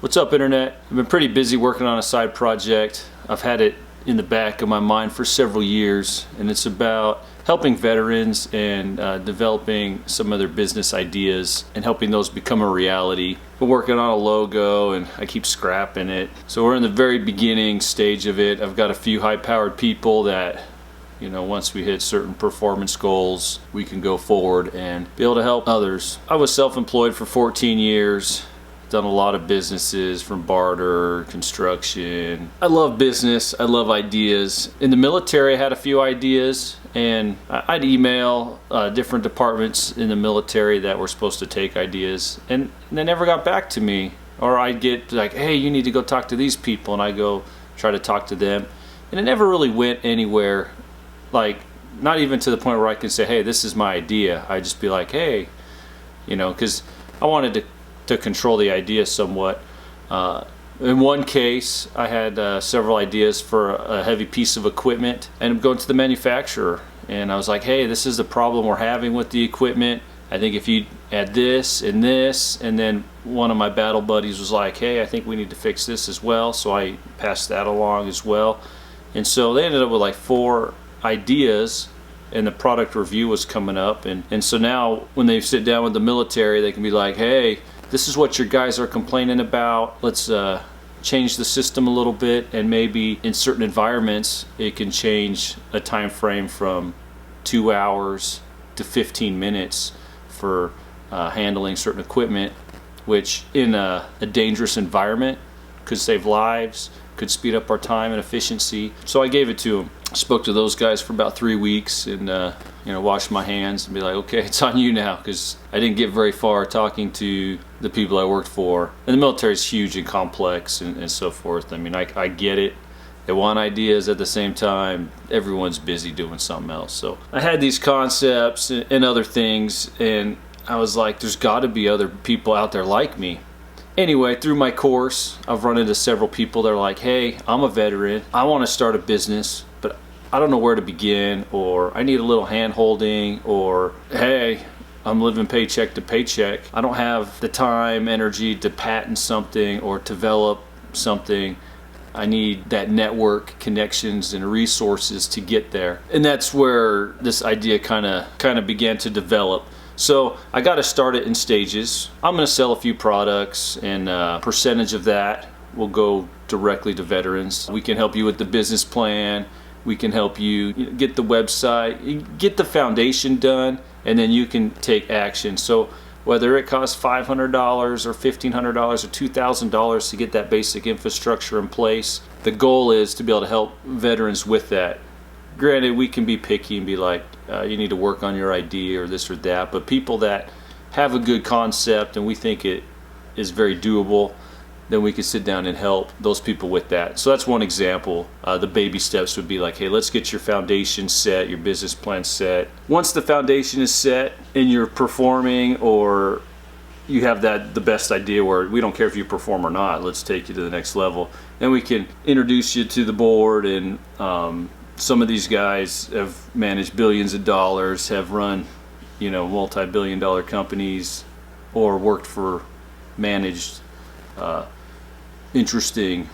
What's up, Internet? I've been pretty busy working on a side project. I've had it in the back of my mind for several years, and it's about helping veterans and developing some of their business ideas and helping those become a reality. Been working on a logo and I keep scrapping it. So we're in the very beginning stage of it. I've got a few high-powered people that, you know, once we hit certain performance goals, we can go forward and be able to help others. I was self-employed for 14 years. Done a lot of businesses, from barter, construction. I love business, I love ideas. In the military I had a few ideas, and I'd email different departments in the military that were supposed to take ideas, and they never got back to me. Or I'd get like, hey, you need to go talk to these people, and I go try to talk to them, and it never really went anywhere. Like, not even to the point where I could say, hey, this is my idea. I'd just be like, hey, you know, because I wanted to control the idea somewhat. In one case, I had several ideas for a heavy piece of equipment, and I'm going to the manufacturer, and I was like, hey, this is the problem we're having with the equipment. I think if you add this and this, and then one of my battle buddies was like, hey, I think we need to fix this as well, so I passed that along as well. And so they ended up with like 4 ideas, and the product review was coming up, and so now when they sit down with the military, they can be like, hey, this is what your guys are complaining about. Let's change the system a little bit, and maybe in certain environments it can change a time frame from 2 hours to 15 minutes for handling certain equipment, which in a dangerous environment could save lives, could speed up our time and efficiency. So I gave it to them. Spoke to those guys for about 3 weeks, and you know, washed my hands and be like, okay, it's on you now, because I didn't get very far talking to the people I worked for. And the military is huge and complex and so forth. I mean, I get it. They want ideas at the same time. Everyone's busy doing something else. So I had these concepts and other things, and I was like, there's got to be other people out there like me. Anyway, through my course, I've run into several people that are like, hey, I'm a veteran. I want to start a business, but I don't know where to begin, or I need a little hand holding, or hey, I'm living paycheck to paycheck. I don't have the time, energy to patent something or develop something. I need that network, connections, and resources to get there. And that's where this idea kind of began to develop. So I got to start it in stages. I'm going to sell a few products, and a percentage of that will go directly to veterans. We can help you with the business plan. We can help you get the website, get the foundation done, and then you can take action. So whether it costs $500 or $1,500 or $2,000 to get that basic infrastructure in place, the goal is to be able to help veterans with that. Granted, we can be picky and be like, you need to work on your idea or this or that, but people that have a good concept and we think it is very doable, then we can sit down and help those people with that. So that's one example. The baby steps would be like, hey, let's get your foundation set, your business plan set. Once the foundation is set and you're performing, or you have the best idea where we don't care if you perform or not, let's take you to the next level. Then we can introduce you to the board, and some of these guys have managed billions of dollars, have run, you know, multi-billion-dollar companies, or worked for managed interesting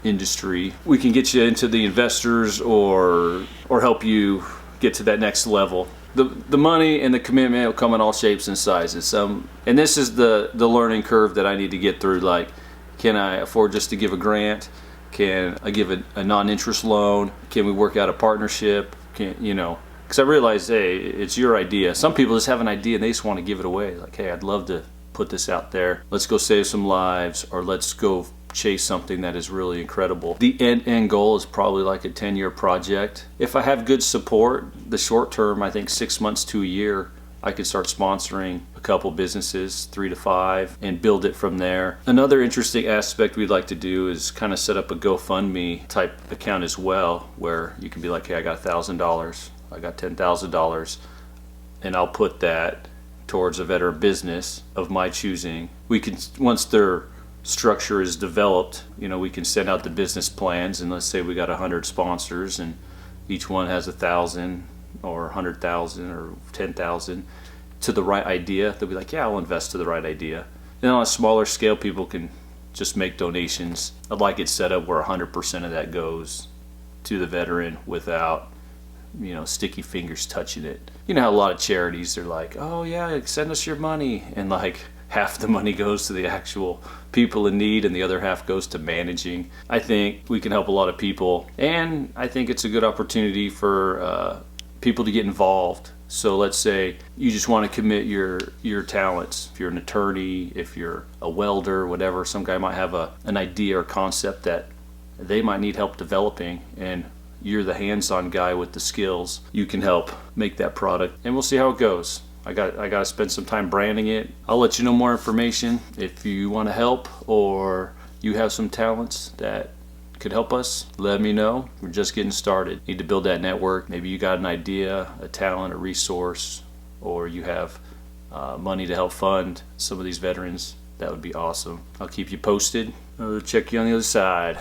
industry. We can get you into the investors, or help you get to that next level. The money and the commitment will come in all shapes and sizes. And this is the learning curve that I need to get through. Like, can I afford just to give a grant? Can I give a non-interest loan? Can we work out a partnership? You know, because I realize, hey, it's your idea. Some people just have an idea and they just want to give it away. Like, hey, I'd love to put this out there. Let's go save some lives, or let's go chase something that is really incredible. The end goal is probably like a 10-year project. If I have good support, the short term, I think 6 months to a year, I could start sponsoring a couple businesses, 3 to 5, and build it from there. Another interesting aspect we'd like to do is kind of set up a GoFundMe type account as well, where you can be like, hey, I got $1,000, I got $10,000, and I'll put that towards a veteran business of my choosing. We can, once their structure is developed, you know, we can send out the business plans, and let's say we got 100 sponsors and each one has 1,000 or 100,000 or 10,000 to the right idea. They'll be like, yeah, I'll invest to the right idea. And on a smaller scale, people can just make donations. I'd like it set up where 100% of that goes to the veteran without, sticky fingers touching it. You know how a lot of charities are like, oh yeah, send us your money, and like half the money goes to the actual people in need and the other half goes to managing. I think we can help a lot of people, and I think it's a good opportunity for people to get involved. So let's say you just want to commit your talents. If you're an attorney, if you're a welder, whatever, some guy might have an idea or concept that they might need help developing, and you're the hands-on guy with the skills. You can help make that product, and we'll see how it goes. I got to spend some time branding it. I'll let you know more information. If you want to help or you have some talents that could help us, let me know. We're just getting started. Need to build that network. Maybe you got an idea, a talent, a resource, or you have money to help fund some of these veterans. That would be awesome. I'll keep you posted. I'll check you on the other side.